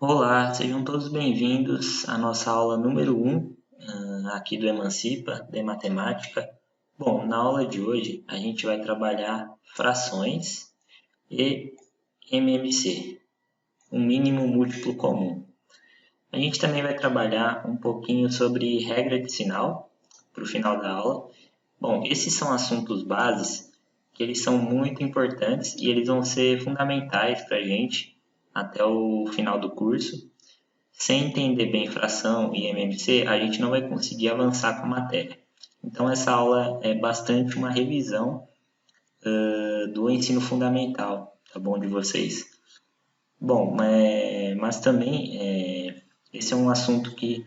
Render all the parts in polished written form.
Olá, sejam todos bem-vindos à nossa aula número 1 aqui do Emancipa, de Matemática. Bom, na aula de hoje a gente vai trabalhar frações e MMC, um mínimo múltiplo comum. A gente também vai trabalhar um pouquinho sobre regra de sinal para o final da aula. Bom, esses são assuntos bases que eles são muito importantes e eles vão ser fundamentais para a gente até o final do curso. Sem entender bem fração e MMC, a gente não vai conseguir avançar com a matéria. Então, essa aula é bastante uma revisão do ensino fundamental, tá bom, de vocês. Bom, mas também esse é um assunto que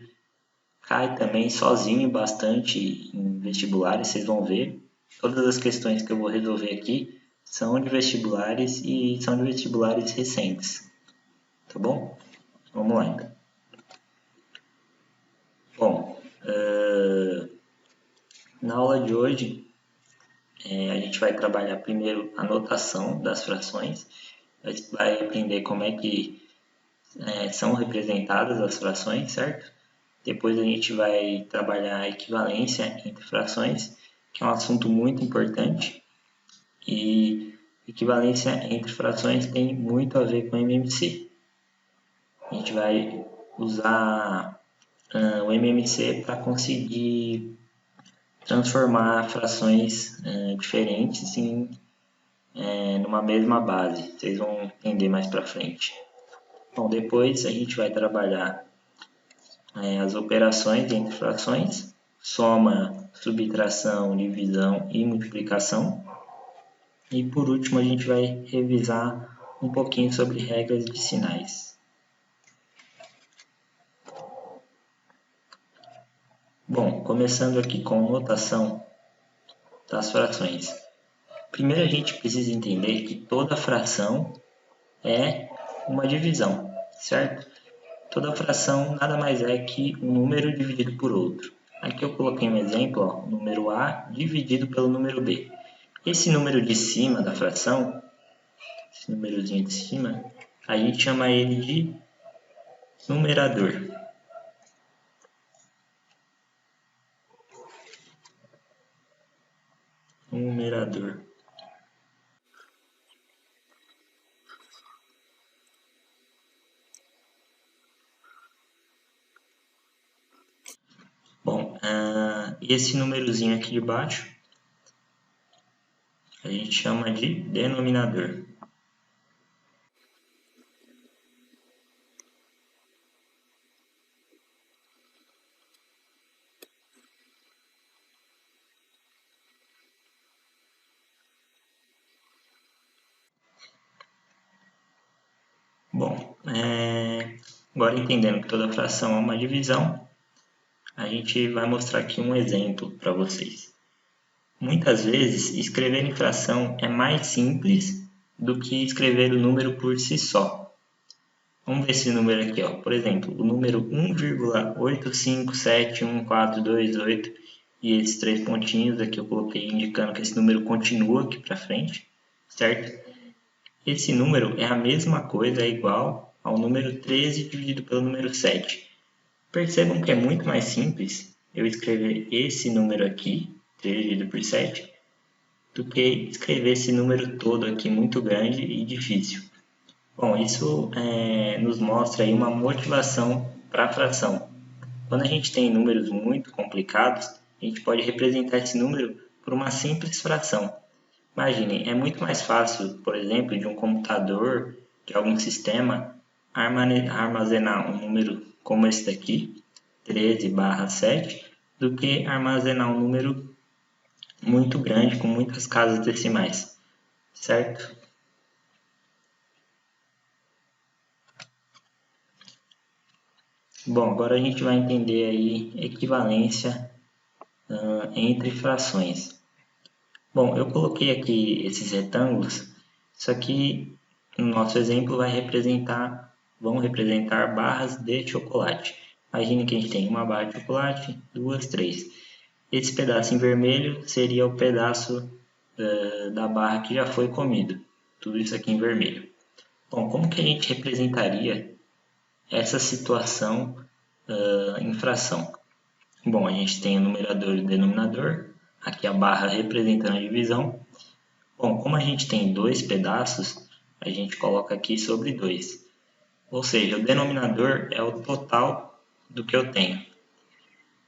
cai também sozinho bastante em vestibulares, vocês vão ver. Todas as questões que eu vou resolver aqui são de vestibulares e são de vestibulares recentes, tá bom? Vamos lá então. Bom, na aula de hoje, a gente vai trabalhar primeiro a notação das frações, a gente vai aprender como é que são representadas as frações, certo? Depois a gente vai trabalhar a equivalência entre frações, que é um assunto muito importante, e equivalência entre frações tem muito a ver com MMC. A gente vai usar o MMC para conseguir transformar frações diferentes numa mesma base. Vocês vão entender mais para frente. Bom, depois a gente vai trabalhar as operações entre frações, soma, subtração, divisão e multiplicação. E por último a gente vai revisar um pouquinho sobre regras de sinais. Bom, começando aqui com notação das frações. Primeiro a gente precisa entender que toda fração é uma divisão, certo? Toda fração nada mais é que um número dividido por outro. Aqui eu coloquei um exemplo, ó, o número A dividido pelo número B. Esse número de cima da fração, esse númerozinho de cima, a gente chama ele de numerador. Numerador. Bom, esse númerozinho aqui de baixo a gente chama de denominador. Bom, agora entendendo que toda fração é uma divisão, a gente vai mostrar aqui um exemplo para vocês. Muitas vezes, escrever em fração é mais simples do que escrever o número por si só. Vamos ver esse número aqui, ó. Por exemplo, o número 1,8571428 e esses três pontinhos aqui eu coloquei indicando que esse número continua aqui para frente, certo? Esse número é a mesma coisa, é igual ao número 13 dividido pelo número 7. Percebam que é muito mais simples eu escrever esse número aqui, 13 dividido por 7, do que escrever esse número todo aqui muito grande e difícil. Bom, isso nos mostra aí uma motivação para a fração. Quando a gente tem números muito complicados, a gente pode representar esse número por uma simples fração. Imaginem, é muito mais fácil, por exemplo, de um computador, de algum sistema, armazenar um número como esse daqui, 13/7, do que armazenar um número muito grande, com muitas casas decimais, certo? Bom, agora a gente vai entender aí equivalência entre frações. Bom, eu coloquei aqui esses retângulos, isso aqui no nosso exemplo vão representar barras de chocolate. Imagine que a gente tem uma barra de chocolate, duas, três. Esse pedaço em vermelho seria o pedaço da barra que já foi comido. Tudo isso aqui em vermelho. Bom, como que a gente representaria essa situação em fração? Bom, a gente tem o numerador e o denominador, aqui a barra representando a divisão. Bom, como a gente tem dois pedaços, a gente coloca aqui sobre 2. Ou seja, o denominador é o total do que eu tenho.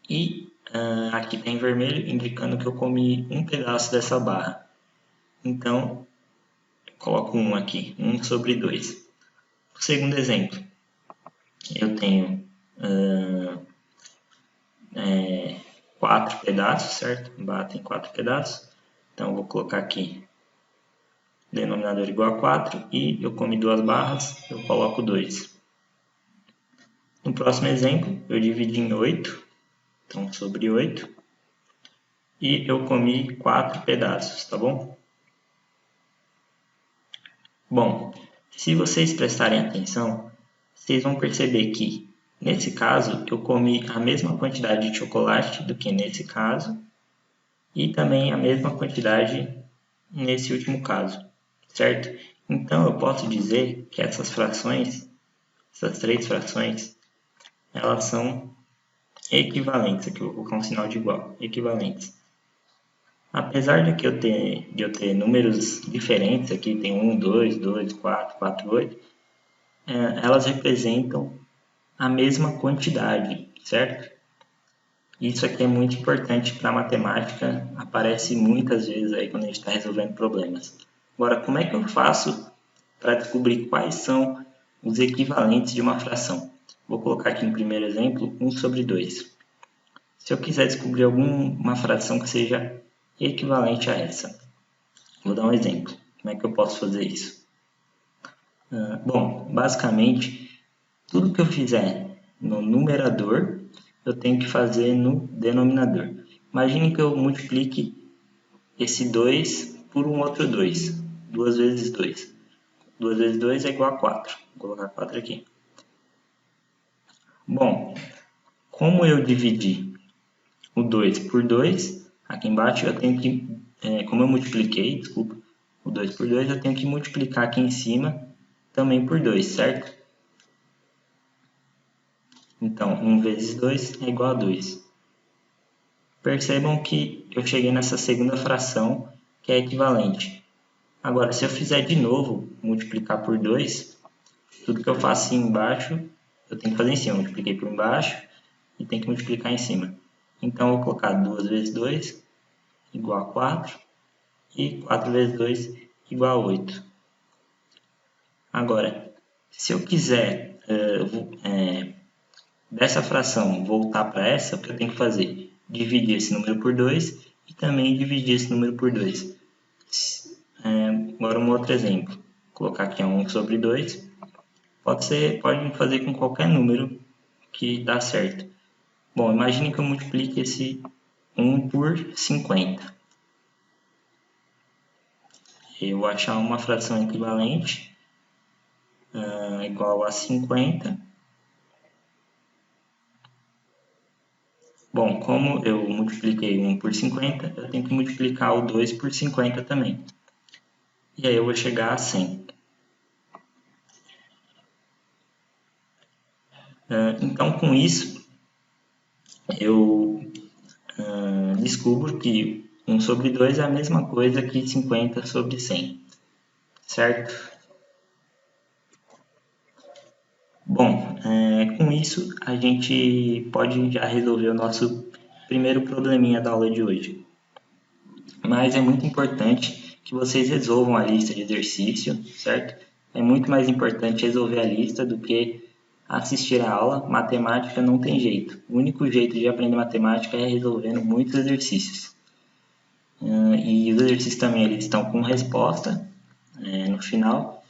E aqui tem vermelho indicando que eu comi um pedaço dessa barra. Então, eu coloco 1 aqui, 1 sobre 2. O segundo exemplo, eu tenho 4 pedaços, certo? Batem 4 pedaços. Então, eu vou colocar aqui denominador igual a 4 e eu comi 2 barras, eu coloco 2. No próximo exemplo, eu dividi em 8, então sobre 8, e eu comi 4 pedaços, tá bom? Bom, se vocês prestarem atenção, vocês vão perceber que, nesse caso, eu comi a mesma quantidade de chocolate do que nesse caso, e também a mesma quantidade nesse último caso, certo? Então, eu posso dizer que essas frações, essas 3 frações, elas são equivalentes. Aqui eu vou colocar um sinal de igual, equivalentes. Apesar de eu ter números diferentes, aqui tem 1, 2, 2, 4, 4, 8, elas representam a mesma quantidade, certo? Isso aqui é muito importante para a matemática, aparece muitas vezes aí quando a gente está resolvendo problemas. Agora, como é que eu faço para descobrir quais são os equivalentes de uma fração? Vou colocar aqui no primeiro exemplo 1 sobre 2. Se eu quiser descobrir alguma fração que seja equivalente a essa, vou dar um exemplo. Como é que eu posso fazer isso? Bom, basicamente, tudo que eu fizer no numerador, eu tenho que fazer no denominador. Imagine que eu multiplique esse 2 por um outro 2. 2 vezes 2. 2 vezes 2 é igual a 4. Vou colocar 4 aqui. Bom, como eu dividi o 2 por 2, aqui embaixo eu tenho que, como eu multipliquei, desculpa, o 2 por 2, eu tenho que multiplicar aqui em cima também por 2, certo? Então, 1 vezes 2 é igual a 2. Percebam que eu cheguei nessa segunda fração, que é equivalente. Agora, se eu fizer de novo, multiplicar por 2, tudo que eu faço embaixo, eu tenho que fazer em cima. Eu multipliquei por embaixo e tenho que multiplicar em cima. Então, eu vou colocar 2 vezes 2 igual a 4 e 4 vezes 2 igual a 8. Agora, se eu quiser dessa fração voltar para essa, o que eu tenho que fazer? Dividir esse número por 2 e também dividir esse número por 2. Agora um outro exemplo. Vou colocar aqui 1 sobre 2. Pode fazer com qualquer número que dá certo. Bom, imagine que eu multiplique esse 1 por 50. Eu vou achar uma fração equivalente igual a 50. Bom, como eu multipliquei 1 por 50, eu tenho que multiplicar o 2 por 50 também. E aí eu vou chegar a 100. Então, com isso, eu descubro que 1 sobre 2 é a mesma coisa que 50 sobre 100, certo? Bom, com isso a gente pode já resolver o nosso primeiro probleminha da aula de hoje. Mas é muito importante que vocês resolvam a lista de exercício, certo? É muito mais importante resolver a lista do que assistir a aula. Matemática não tem jeito. O único jeito de aprender matemática é resolvendo muitos exercícios. E os exercícios também eles estão com resposta no final.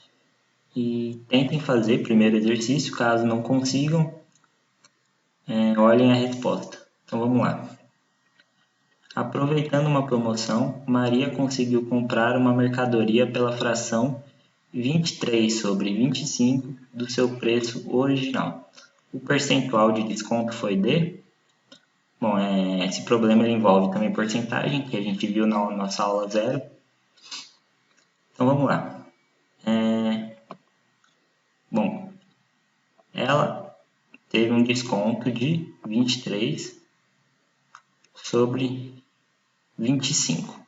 E tentem fazer primeiro exercício, caso não consigam, olhem a resposta. Então vamos lá. Aproveitando uma promoção, Maria conseguiu comprar uma mercadoria pela fração 23 sobre 25 do seu preço original. O percentual de desconto foi de... Bom, esse problema ele envolve também porcentagem, que a gente viu na nossa aula 0. Então vamos lá. Bom, ela teve um desconto de 23 sobre 25.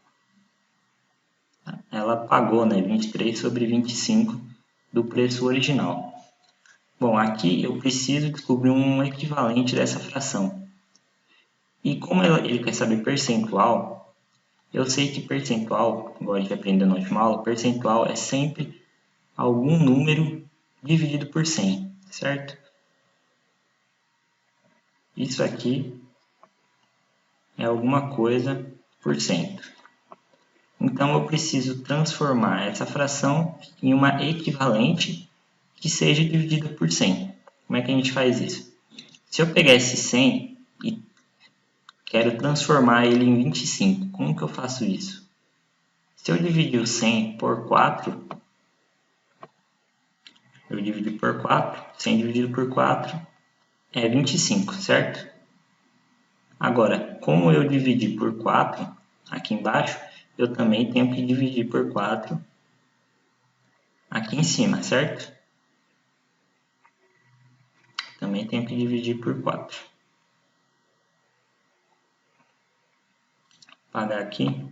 Ela pagou, né, 23 sobre 25 do preço original. Bom, aqui eu preciso descobrir um equivalente dessa fração. E como ele quer saber percentual, eu sei que percentual, igual a gente aprendeu na última aula, percentual é sempre algum número dividido por 100, certo? Isso aqui é alguma coisa por cento. Então eu preciso transformar essa fração em uma equivalente que seja dividida por 100. Como é que a gente faz isso? Se eu pegar esse 100 e quero transformar ele em 25, como que eu faço isso? Se eu dividir o 100 por 4, eu dividi por 4, 100 dividido por 4 é 25, certo? Agora, como eu dividi por 4 aqui embaixo, eu também tenho que dividir por 4 aqui em cima, certo? Também tenho que dividir por 4. Apagar aqui.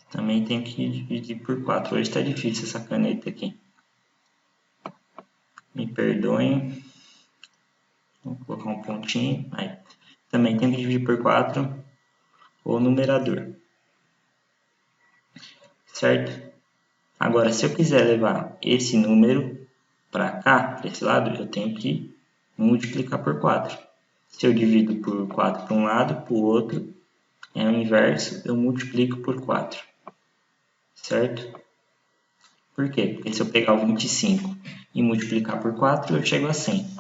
Também tenho que dividir por 4. Hoje está difícil essa caneta aqui. Me perdoem. Vou colocar um pontinho. Aí. Também tenho que dividir por 4 o numerador. Certo? Agora, se eu quiser levar esse número para cá, para esse lado, eu tenho que multiplicar por 4. Se eu divido por 4 para um lado, para o outro, é o inverso, eu multiplico por 4. Certo? Por quê? Porque se eu pegar o 25 e multiplicar por 4, eu chego a 100.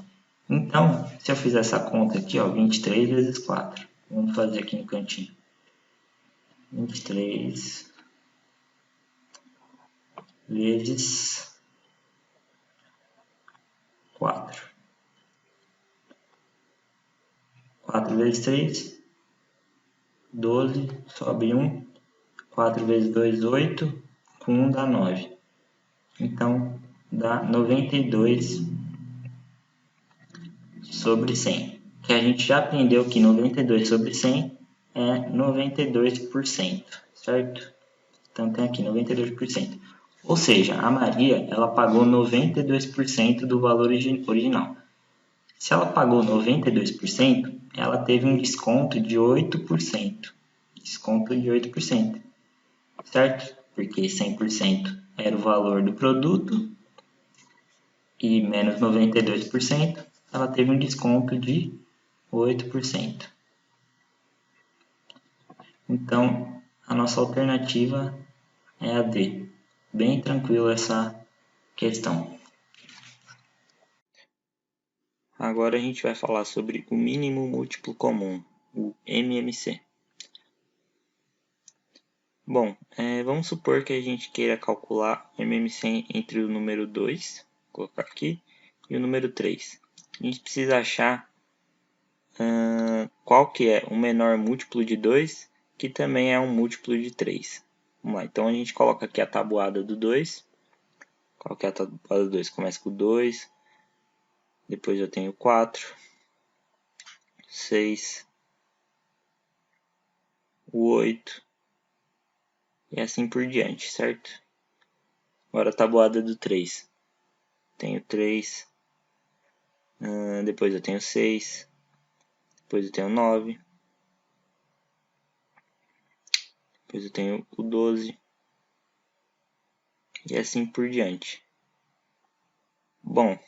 Então, se eu fizer essa conta aqui, ó, 23 vezes 4. Vamos fazer aqui no cantinho. 23 vezes 4. 4 vezes 3, 12, sobe 1. 4 vezes 2, 8. Com 1 dá 9. Então, dá 92 sobre 100. Que a gente já aprendeu que 92 sobre 100 é 92%, certo? Então tem aqui 92%. Ou seja, a Maria ela pagou 92% do valor original. Se ela pagou 92%, ela teve um desconto de 8%. Desconto de 8%, certo? Porque 100% era o valor do produto e menos 92%, ela teve um desconto de 8%. Então, a nossa alternativa é a D. Bem tranquilo essa questão. Agora a gente vai falar sobre o mínimo múltiplo comum, o MMC. Bom, vamos supor que a gente queira calcular o MMC entre o número 2, vou colocar aqui, e o número 3. A gente precisa achar qual que é o menor múltiplo de 2, que também é um múltiplo de 3. Vamos lá, então a gente coloca aqui a tabuada do 2. Qual que é a tabuada do 2? Começa com o 2, depois eu tenho 4, 6, o 8 e assim por diante, certo? Agora a tabuada do 3. Tenho 3, depois eu tenho 6, depois eu tenho 9, depois eu tenho o 12 e assim por diante. Bom,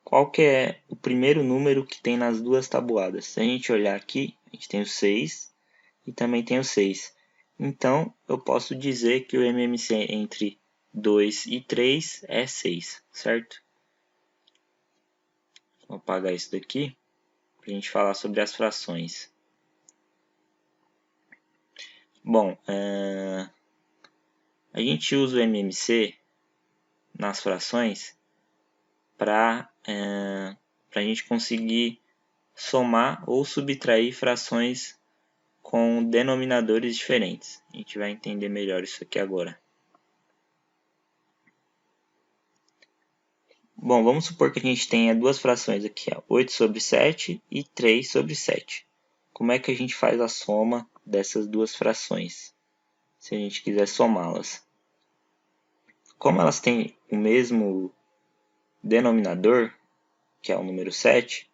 qual que é o primeiro número que tem nas duas tabuadas? Se a gente olhar aqui, a gente tem o 6 e também tem o 6. Então, eu posso dizer que o MMC entre 2 e 3 é 6, certo? Vou apagar isso daqui para a gente falar sobre as frações. Bom, a gente usa o MMC nas frações para a gente conseguir somar ou subtrair frações com denominadores diferentes. A gente vai entender melhor isso aqui agora. Bom, vamos supor que a gente tenha duas frações aqui, ó, 8 sobre 7 e 3 sobre 7. Como é que a gente faz a soma dessas duas frações, se a gente quiser somá-las? Como elas têm o mesmo denominador, que é o número 7,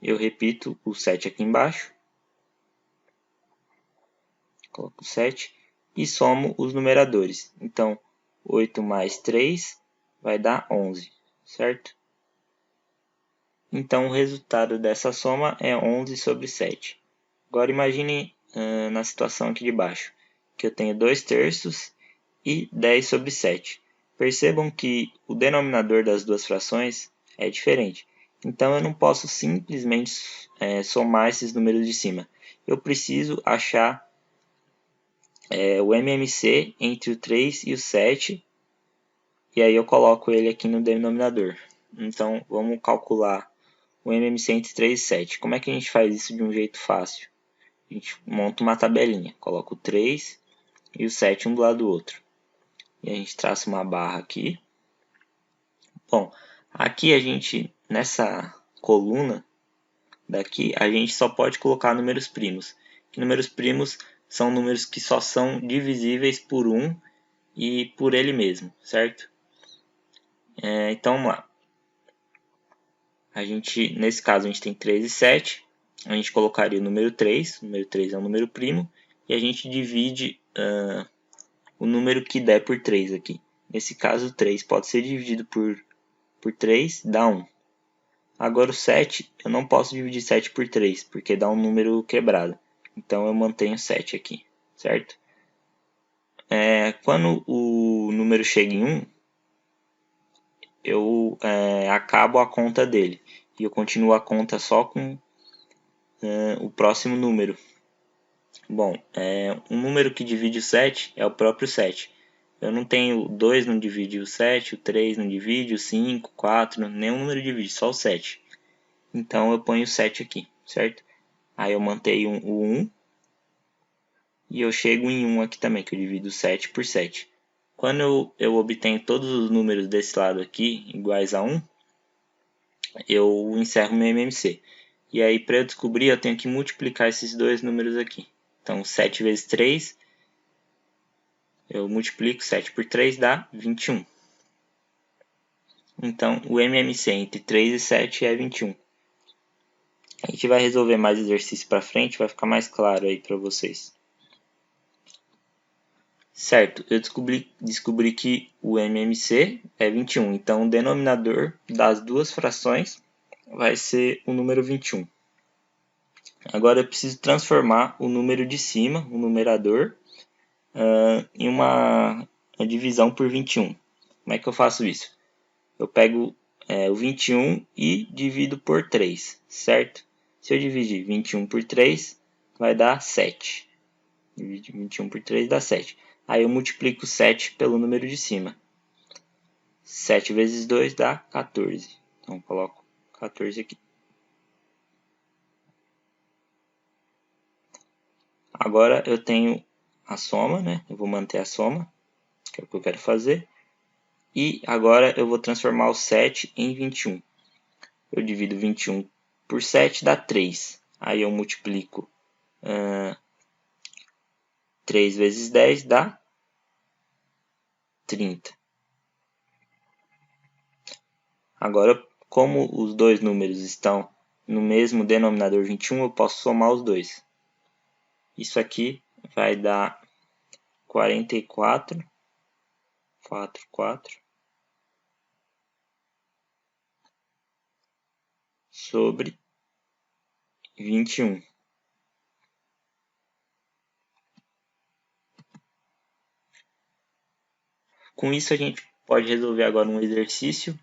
eu repito o 7 aqui embaixo, coloco 7 e somo os numeradores. Então, 8 mais 3 vai dar 11, certo? Então, o resultado dessa soma é 11 sobre 7. Agora, imagine na situação aqui de baixo, que eu tenho 2 terços e 10 sobre 7. Percebam que o denominador das duas frações é diferente. Então, eu não posso simplesmente somar esses números de cima. Eu preciso achar o MMC entre o 3 e o 7, e aí eu coloco ele aqui no denominador. Então, vamos calcular o MMC entre 3 e 7. Como é que a gente faz isso de um jeito fácil? A gente monta uma tabelinha, coloca o 3 e o 7 um do lado do outro. E a gente traça uma barra aqui. Bom, aqui a gente, nessa coluna daqui, a gente só pode colocar números primos. Que números primos são números que só são divisíveis por 1 e por ele mesmo, certo? Então, vamos lá. Nesse caso, a gente tem 3 e 7. A gente colocaria o número 3. O número 3 é um número primo. E a gente divide o número que der por 3 aqui. Nesse caso, 3 pode ser dividido por 3, dá 1. Agora o 7, eu não posso dividir 7 por 3, porque dá um número quebrado. Então eu mantenho 7 aqui, certo? Quando o número chega em 1, eu acabo a conta dele. E eu continuo a conta só com o próximo número. Bom, um número que divide o 7 é o próprio 7. Eu não tenho 2 não divide o 7, o 3 não divide, o 5, 4, nenhum número divide, só o 7. Então eu ponho o 7 aqui, certo? Aí eu mantenho o 1 e eu chego em 1 aqui também, que eu divido 7 por 7. Quando eu obtenho todos os números desse lado aqui iguais a 1, eu encerro meu MMC. E aí, para eu descobrir, eu tenho que multiplicar esses dois números aqui. Então, 7 vezes 3, eu multiplico 7 por 3, dá 21. Então, o MMC entre 3 e 7 é 21. A gente vai resolver mais exercício para frente, vai ficar mais claro aí para vocês. Certo, eu descobri que o MMC é 21, então o denominador das duas frações vai ser o número 21. Agora eu preciso transformar o número de cima, o numerador, em uma divisão por 21. Como é que eu faço isso? Eu pego o 21 e divido por 3, certo? Se eu dividir 21 por 3, vai dar 7. Dividir 21 por 3 dá 7. Aí eu multiplico 7 pelo número de cima. 7 vezes 2 dá 14. Então eu coloco 14 aqui. Agora eu tenho a soma, né? Eu vou manter a soma, que é o que eu quero fazer. E agora eu vou transformar o 7 em 21. Eu divido 21 por 7, dá 3. Aí eu multiplico 3 vezes 10 dá 30. Agora, como os dois números estão no mesmo denominador 21, eu posso somar os dois. Isso aqui vai dar 44, 4 sobre 21. Com isso a gente pode resolver agora um exercício.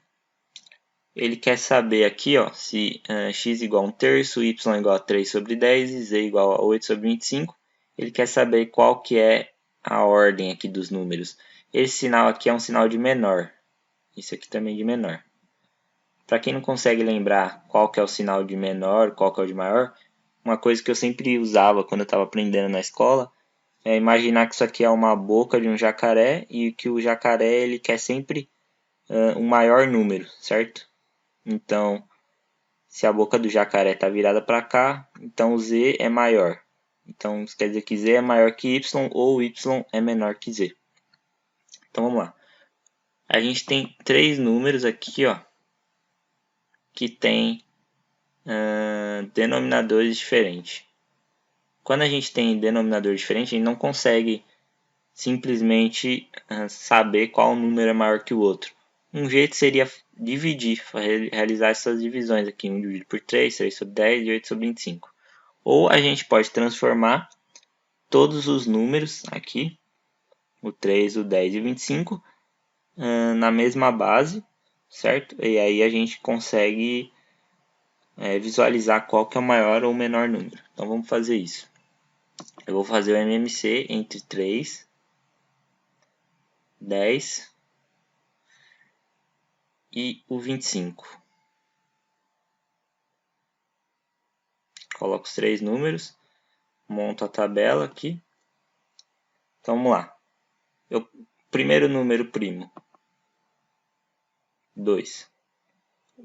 Ele quer saber aqui, ó, se x igual a 1 terço, y igual a 3 sobre 10 e z igual a 8 sobre 25. Ele quer saber qual que é a ordem aqui dos números. Esse sinal aqui é um sinal de menor. Isso aqui também de menor. Para quem não consegue lembrar qual que é o sinal de menor, qual que é o de maior, uma coisa que eu sempre usava quando eu estava aprendendo na escola é imaginar que isso aqui é uma boca de um jacaré e que o jacaré ele quer sempre um maior número, certo? Então, se a boca do jacaré está virada para cá, então o Z é maior. Então, isso quer dizer que Z é maior que Y ou Y é menor que Z. Então, vamos lá. A gente tem três números aqui, ó, que tem denominadores diferentes. Quando a gente tem denominador diferente, a gente não consegue simplesmente saber qual número é maior que o outro. Um jeito seria dividir, realizar essas divisões aqui, 1 dividido por 3, 3 sobre 10 e 8 sobre 25. Ou a gente pode transformar todos os números aqui, o 3, o 10 e o 25, na mesma base, certo? E aí a gente consegue visualizar qual que é o maior ou menor número. Então vamos fazer isso. Eu vou fazer o MMC entre 3, 10 e o 25. Coloco os três números, monto a tabela aqui. Então vamos lá. Primeiro número primo, 2.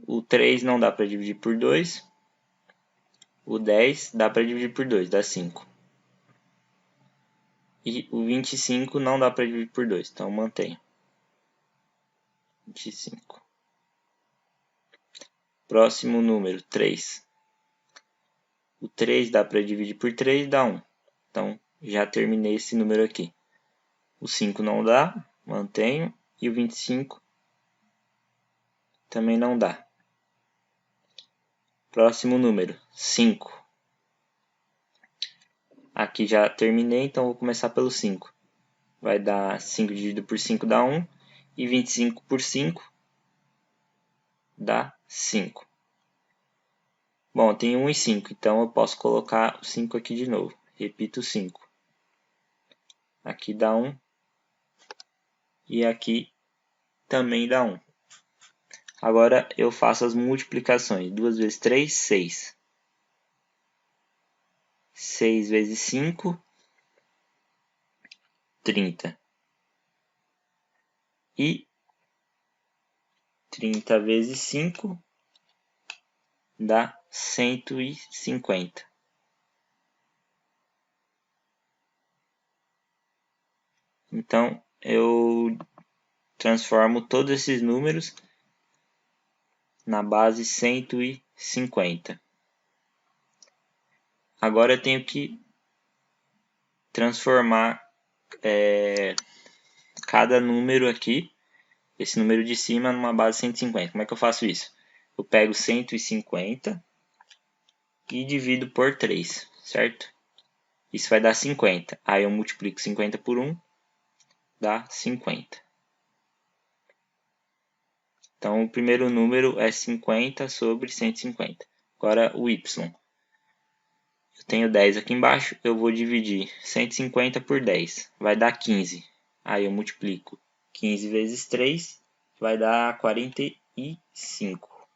O 3 não dá para dividir por 2. O 10 dá para dividir por 2, dá 5. E o 25 não dá para dividir por 2, então mantenho. 25. Próximo número, 3. O 3 dá para dividir por 3, dá 1. Então, já terminei esse número aqui. O 5 não dá, mantenho. E o 25 também não dá. Próximo número, 5. Aqui já terminei, então vou começar pelo 5. Vai dar 5 dividido por 5 dá 1. E 25 por 5 dá 5. Bom, tem 1 e 5, então eu posso colocar o 5 aqui de novo. Repito o 5. Aqui dá 1. E aqui também dá 1. Agora eu faço as multiplicações. 2 vezes 3, 6. 6 vezes 5, 30. E 30 vezes 5 dá 150. Então, eu transformo todos esses números na base 150. Agora eu tenho que transformar cada número aqui, esse número de cima, numa base 150. Como é que eu faço isso? Eu pego 150 e divido por 3, certo? Isso vai dar 50. Aí eu multiplico 50 por 1, dá 50. Então, o primeiro número é 50 sobre 150. Agora, o y. Eu tenho 10 aqui embaixo, eu vou dividir 150 por 10. Vai dar 15. Aí eu multiplico 15 vezes 3, vai dar 45.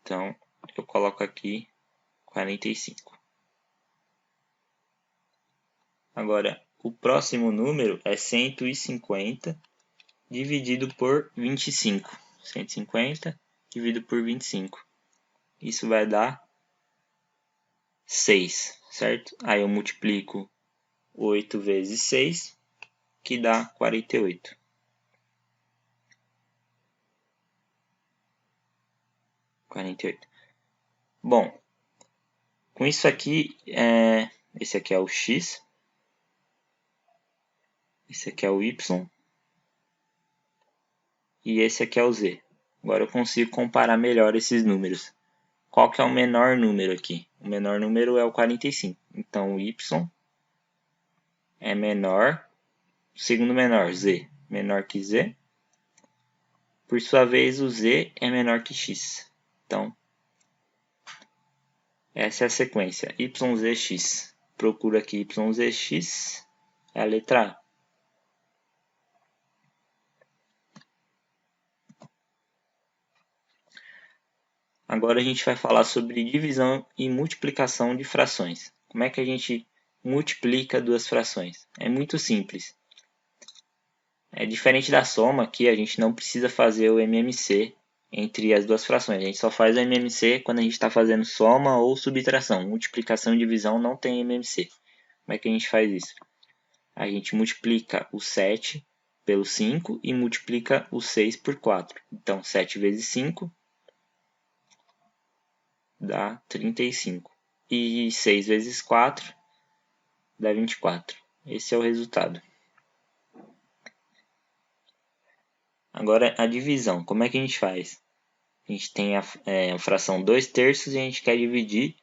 Então, eu coloco aqui 45. Agora, o próximo número é 150 dividido por 25. 150 dividido por 25. Isso vai dar 6, certo? Aí eu multiplico 8 vezes 6, que dá 48. 48. Bom, com isso aqui, esse aqui é o x, esse aqui é o y, e esse aqui é o z. Agora eu consigo comparar melhor esses números. Qual que é o menor número aqui? O menor número é o 45. Então, o y é menor, o segundo menor, z, menor que z. Por sua vez, o z é menor que x. Então, essa é a sequência, yzx. Procuro aqui yzx, é a letra A. Agora a gente vai falar sobre divisão e multiplicação de frações. Como é que a gente multiplica duas frações? É muito simples. É diferente da soma, que a gente não precisa fazer o MMC entre as duas frações. A gente só faz o MMC quando a gente está fazendo soma ou subtração. Multiplicação e divisão não tem MMC. Como é que a gente faz isso? A gente multiplica o 7 pelo 5 e multiplica o 6 por 4. Então, 7 vezes 5 dá 35. E 6 vezes 4 dá 24. Esse é o resultado. Agora, a divisão. Como é que a gente faz? A gente tem a fração 2/3 e a gente quer dividir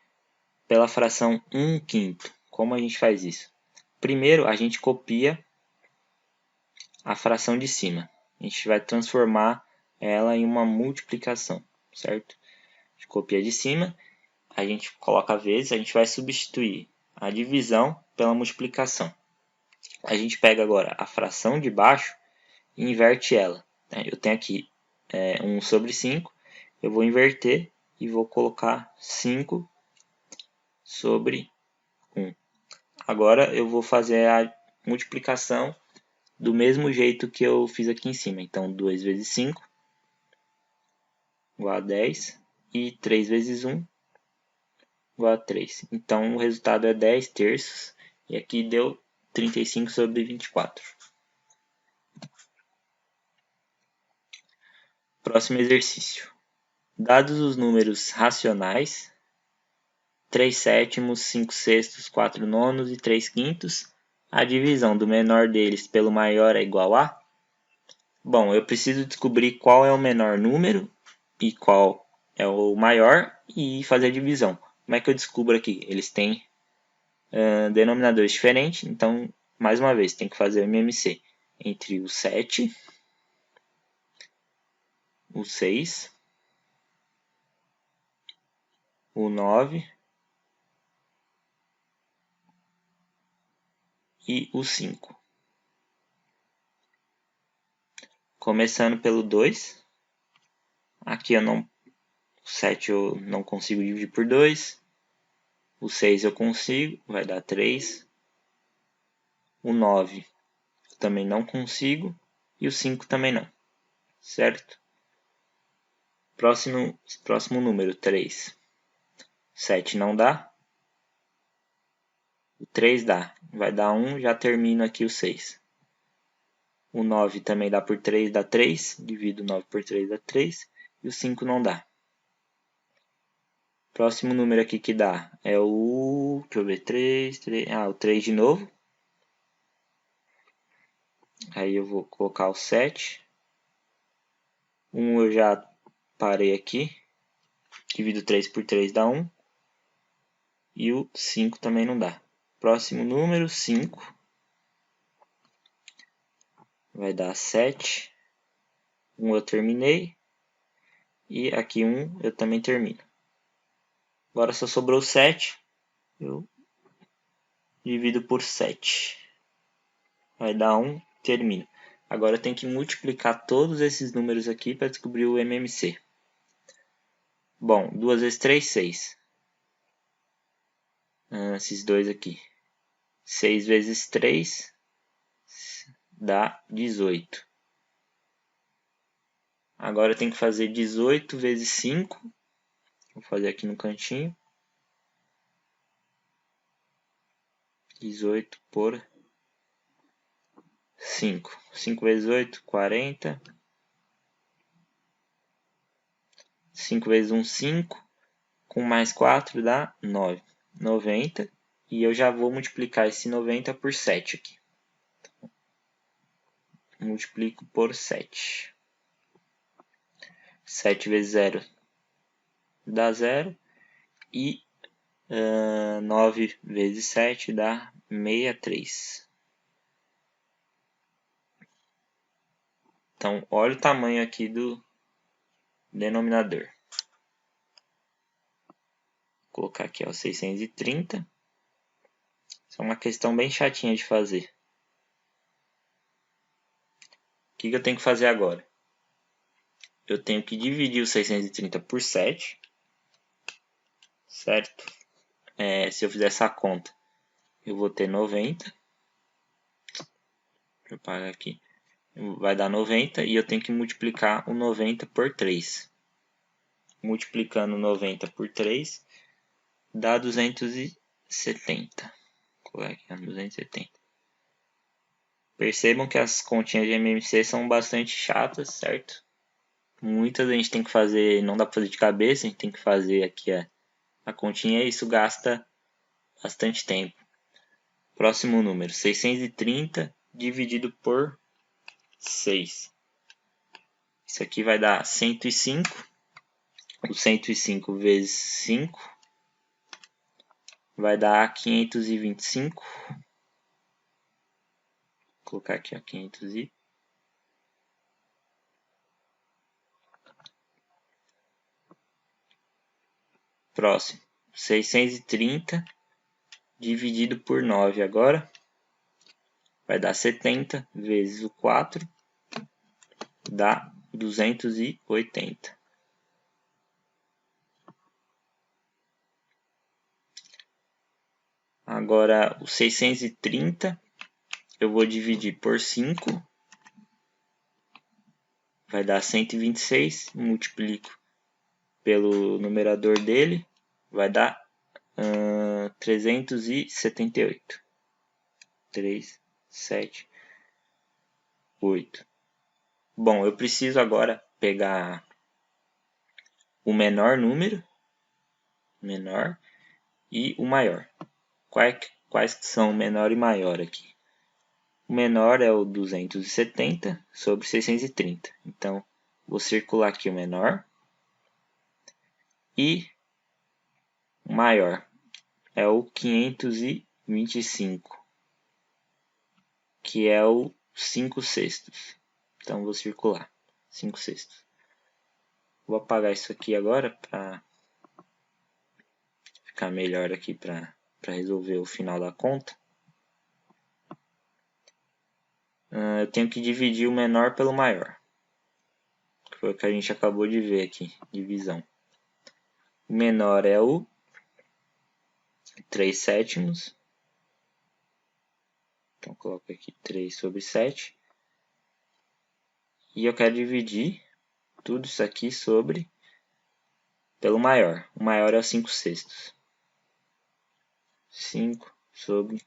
pela fração 1/5. Como a gente faz isso? Primeiro, a gente copia a fração de cima. A gente vai transformar ela em uma multiplicação, certo? A gente copia de cima, a gente coloca vezes, a gente vai substituir a divisão pela multiplicação. A gente pega agora a fração de baixo e inverte ela. Eu tenho aqui 1 sobre 5, eu vou inverter e vou colocar 5 sobre 1. Agora eu vou fazer a multiplicação do mesmo jeito que eu fiz aqui em cima. Então, 2 vezes 5 igual a 10 e 3 vezes 1 igual a 3. Então, o resultado é 10/3 e aqui deu 35 sobre 24. Próximo exercício. Dados os números racionais, 3/7, 5/6, 4/9 e 3/5, a divisão do menor deles pelo maior é igual a? Bom, eu preciso descobrir qual é o menor número e qual é o maior e fazer a divisão. Como é que eu descubro aqui? Eles têm denominadores diferentes, então, mais uma vez, tem que fazer o MMC entre o 7, o 6, o 9 e o 5. Começando pelo 2, aqui o 7 eu não consigo dividir por 2, o 6 eu consigo, vai dar 3, o 9 eu também não consigo e o 5 também não, certo? Próximo número, 3. 7 não dá, o 3 dá, vai dar 1, já termino aqui o 6. O 9 também dá por 3, dá 3. Divido 9 por 3, dá 3. E o 5 não dá. Próximo número aqui que dá é o... Deixa eu ver, 3. O 3 de novo. Aí eu vou colocar o 7. 1 eu já parei aqui. Divido 3 por 3 dá 1. E o 5 também não dá. Próximo número, 5. Vai dar 7. 1 eu terminei. E aqui 1 eu também termino. Agora só sobrou 7. Eu divido por 7. Vai dar 1, termina. Agora eu tenho que multiplicar todos esses números aqui para descobrir o MMC. Bom, 2 vezes 3, 6. Esses dois aqui. 6 vezes 3 dá 18. Agora eu tenho que fazer 18 vezes 5. Vou fazer aqui no cantinho. 18 por 5. 5 vezes 8, 40. 5 vezes 1, 5. Com mais 4 dá 9. 90. E eu já vou multiplicar esse 90 por 7 aqui. Multiplico por 7. 7 vezes 0 dá 0. E 9 vezes 7 dá 63. Então, olha o tamanho aqui do denominador. Vou colocar aqui, ó, 630. Isso é uma questão bem chatinha de fazer. O que eu tenho que fazer agora? Eu tenho que dividir o 630 por 7. certo? Se eu fizer essa conta, eu vou ter 90. Deixa eu pagar aqui. Vai dar 90 e eu tenho que multiplicar o 90 por 3. Multiplicando 90 por 3 dá 270. Vou colocar aqui 270. Percebam que as continhas de MMC são bastante chatas, certo? Muitas a gente tem que fazer, não dá para fazer de cabeça, a gente tem que fazer aqui a continha e isso gasta bastante tempo. Próximo número, 630 dividido por 6. Isso aqui vai dar 105. O 105 vezes 5 vai dar 525. Vou colocar aqui, ó, 500 e... Próximo, 630 dividido por 9 agora. Vai dar 70 vezes o 4, dá 280. Agora, o 630 eu vou dividir por 5. Vai dar 126. Multiplico pelo numerador dele. Vai dar 378. 3, 7, 8. Bom, eu preciso agora pegar o menor número. Menor e o maior. Quais são o menor e maior aqui? O menor é o 270 sobre 630. Então, vou circular aqui o menor. E o maior é o 525, que é o 5 sextos. Então, vou circular 5 sextos. Vou apagar isso aqui agora para ficar melhor aqui para resolver o final da conta. Eu tenho que dividir o menor pelo maior. Que foi o que a gente acabou de ver aqui, divisão. O menor é o 3 sétimos. Então, coloco aqui 3 sobre 7. E eu quero dividir tudo isso aqui pelo maior. O maior é o 5 sextos. 5 sobre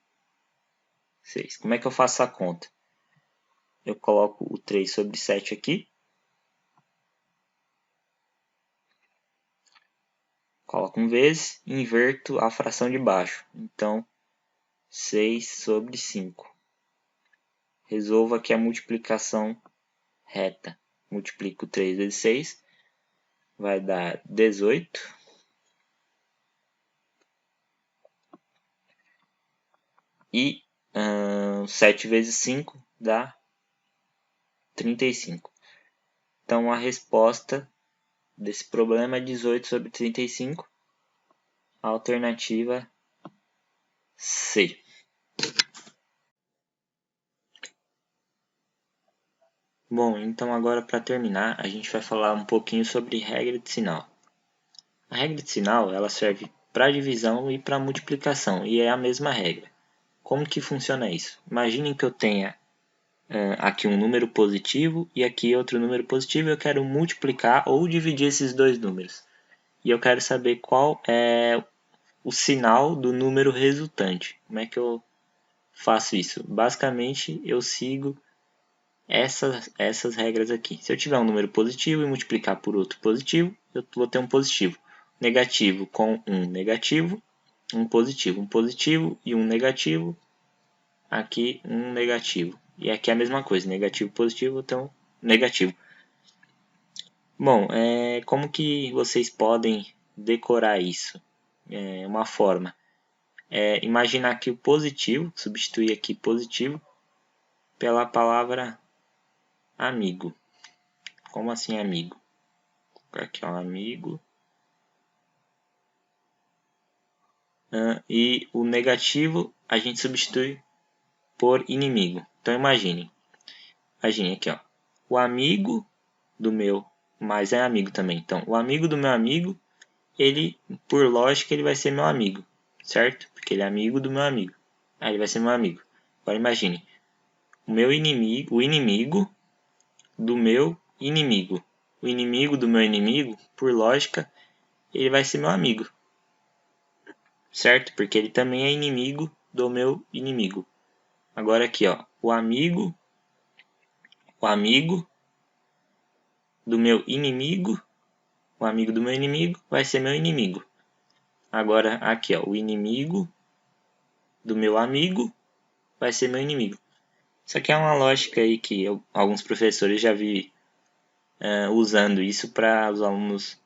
6. Como é que eu faço a conta? Eu coloco o 3 sobre 7 aqui. Coloco um vezes e inverto a fração de baixo. Então, 6 sobre 5. Resolvo aqui a multiplicação reta. Multiplico 3 vezes 6. Vai dar 18. E 7 vezes 5 dá 35. Então, a resposta desse problema é 18 sobre 35. A alternativa C. Bom, então agora para terminar, a gente vai falar um pouquinho sobre regra de sinal. A regra de sinal ela serve para divisão e para multiplicação, e é a mesma regra. Como que funciona isso? Imaginem que eu tenha aqui um número positivo e aqui outro número positivo e eu quero multiplicar ou dividir esses dois números. E eu quero saber qual é o sinal do número resultante. Como é que eu faço isso? Basicamente, eu sigo essas regras aqui. Se eu tiver um número positivo e multiplicar por outro positivo, eu vou ter um positivo. Negativo com um negativo, um positivo e um negativo. Aqui um negativo. E aqui é a mesma coisa, negativo, positivo, então negativo. Bom, como que vocês podem decorar isso? Uma forma. Imaginar que o positivo, substituir aqui positivo pela palavra amigo. Como assim amigo? Vou colocar aqui ó, amigo. E o negativo a gente substitui por inimigo. Então imagine aqui ó, o amigo do meu, mas é amigo também. Então o amigo do meu amigo ele, por lógica, ele vai ser meu amigo, certo? Porque ele é amigo do meu amigo. Aí ele vai ser meu amigo. Agora imagine, o inimigo do meu inimigo. O inimigo do meu inimigo, por lógica, ele vai ser meu amigo, certo? Porque ele também é inimigo do meu inimigo. Agora aqui, ó, o amigo do meu inimigo, o amigo do meu inimigo vai ser meu inimigo. Agora aqui, ó, o inimigo do meu amigo vai ser meu inimigo. Isso aqui é uma lógica aí que alguns professores já vi usando isso para os alunos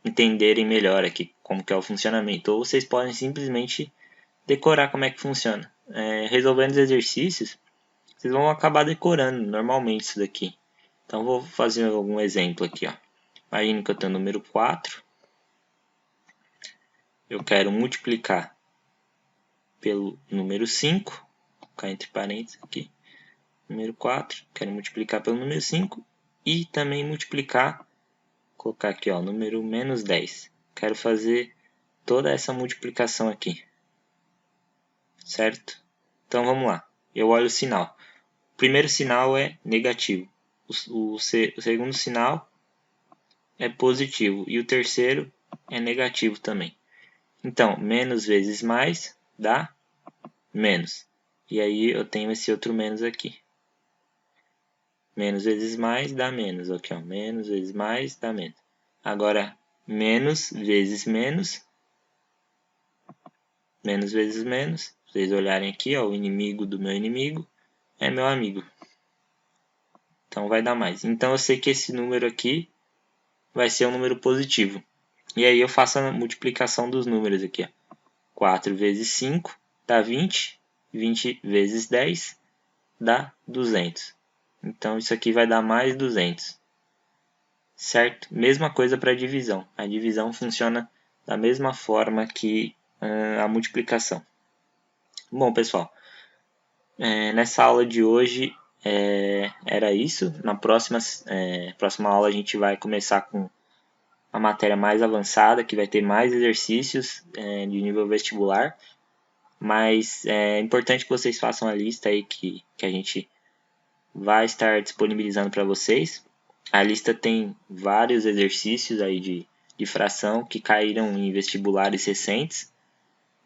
entenderem melhor aqui como que é o funcionamento. Ou vocês podem simplesmente decorar como é que funciona. Resolvendo os exercícios, vocês vão acabar decorando normalmente isso daqui. Então vou fazer algum exemplo aqui, ó. Imagine que eu tenho o número 4. Eu quero multiplicar pelo número 5. Vou colocar entre parênteses aqui. Número 4. Quero multiplicar pelo número 5. E também multiplicar, vou colocar aqui, ó, número menos 10. Quero fazer toda essa multiplicação aqui. Certo? Então vamos lá. Eu olho o sinal. O primeiro sinal é negativo. O segundo sinal é positivo. E o terceiro é negativo também. Então, menos vezes mais dá menos. E aí eu tenho esse outro menos aqui. Menos vezes mais dá menos. Aqui, ó. Menos vezes mais dá menos. Agora, menos vezes menos. Menos vezes menos. Se vocês olharem aqui, ó, o inimigo do meu inimigo é meu amigo. Então vai dar mais. Então eu sei que esse número aqui vai ser um número positivo. E aí eu faço a multiplicação dos números aqui, ó. 4 vezes 5 dá 20. 20 vezes 10 dá 200. Então isso aqui vai dar mais 200. Certo? Mesma coisa para a divisão. A divisão funciona da mesma forma que a multiplicação. Bom, pessoal, nessa aula de hoje era isso. Na próxima aula a gente vai começar com a matéria mais avançada, que vai ter mais exercícios de nível vestibular. Mas é importante que vocês façam a lista aí que a gente vai estar disponibilizando para vocês. A lista tem vários exercícios aí de fração que caíram em vestibulares recentes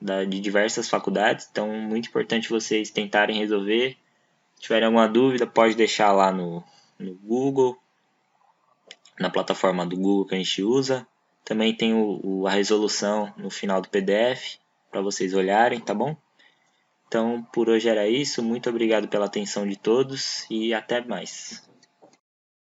de diversas faculdades. Então, muito importante vocês tentarem resolver. Se tiverem alguma dúvida, pode deixar lá no Google, na plataforma do Google que a gente usa. Também tem a resolução no final do PDF para vocês olharem, tá bom? Então, por hoje era isso. Muito obrigado pela atenção de todos e até mais.